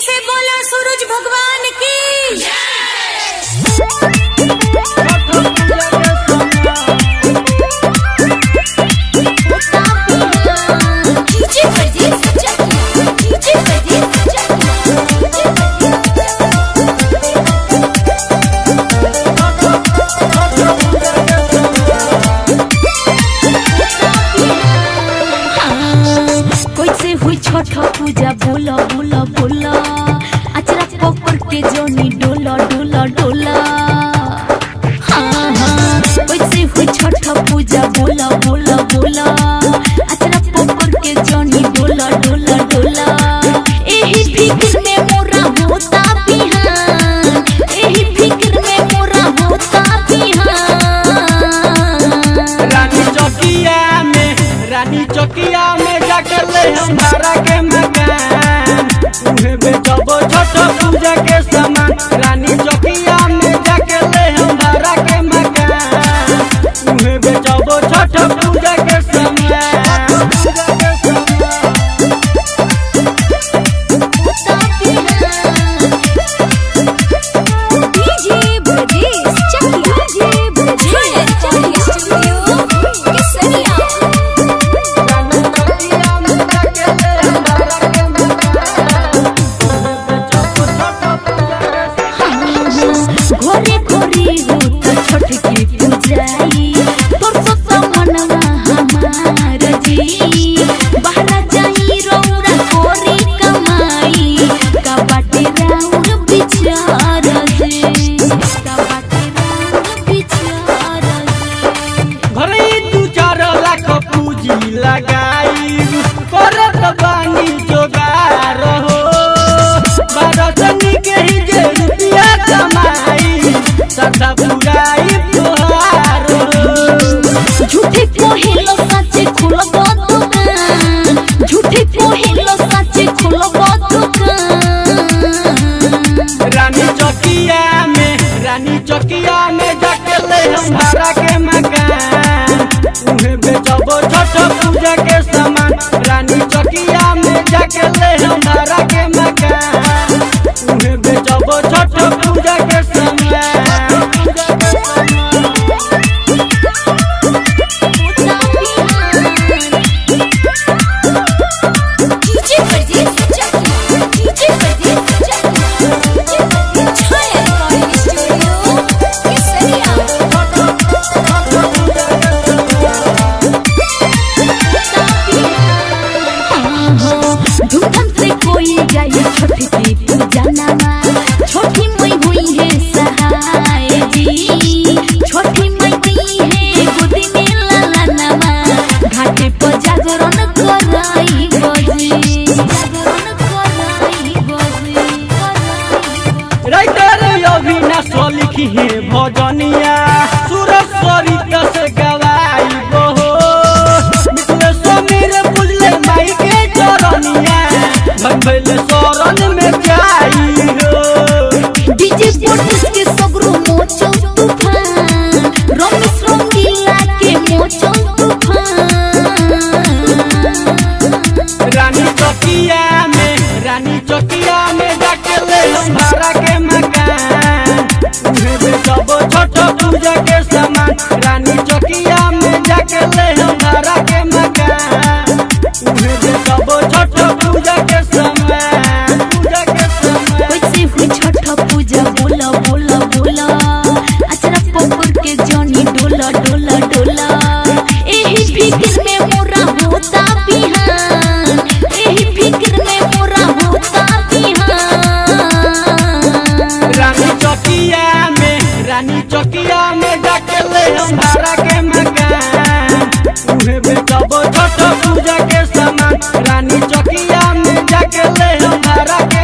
से बोला सूरज भगवान की छठ पूजा बोला बोला बोला अचरा पकड़ के जोनी डोला डोला डोला। हाँ हाँ वैसे हुई छठ पूजा बोला बोला बोला अचरा पकड़ के जोनी डोला डोला डोला। एही फिक्र में मोरा होता बिहान, एही फिक्र में मोरा होता बिहान। रानी चौकिया में जाके ले हमारा के मकान, उन्हें बेचबो छठ पूजा के सामान। रानी चौकिया में जाके ले हमारा के मकान, उन्हें बेचबो छठ पूजा के सामान। घोरे घोरी होता छठ की पूजाई तोर सत्ता मनवा हमार जी। बाहरा जाई रौरा कोरी कमाई का बाटे राउर बिचार जी, का बाटे राउर बिचार जी। घरे 2-4 लाख पूंजी लगाई करत बानी जोगार हो। 12 जनी के ही जे रुपया कमाई सदा बुराई तोहार हो। झूठे कोहेलो सच्चे खुलबो दुकान, झूठे कोहेलो सच्चे खुलबो दुकान। रानी चौकिया में जाके ले हमारा के मकान, उन्हें बेचबो छठ पूजा के सामान। रानी चौकिया में जाके ले हमारा के मकान, उन्हें बेचबो छठ पूजा के सामान। धूमधाम से कोई जाए छठ की पूजा नामा, छोटी मई हुई है सहाय जी। छोटी मई दी है गोदी में लाला नामा, घाटे पर जागरण कराई बजी, जागरण कराई बजी, कराई। राइटर अविनाश लिखी है भजनिया सूरज सरिता से गवाई बहो। मिथिलेश समीर बुझले माई के चरनिया, भइले शरण में जाई हो। डीजे पोर्टस के सगरो मोचो तूफान, रमेश रंगीला के मोचो तूफान। रानी चौकिया में जाके ले हमारा के मकान, उन्हें बेचबो छठ पूजा के सामान। रानी चौकिया में जाके ले हमारा के मकान, उन्हें बेचबो छठ पूजा के सामान। पूजा के सामान वैसे हुई छठ पूजा बोला बोला बोला अचरा पकड़ के जोनी डोला डोला डोला। एही फिक्र में मोरा होता बिहान, एही फिक्र में मोरा होता बिहान। रानी चौकिया में जाके ले हमारा के मकान, उन्हें बेचबो छठ पूजा के सामान। रानी चौकिया में जाके ले हमारा के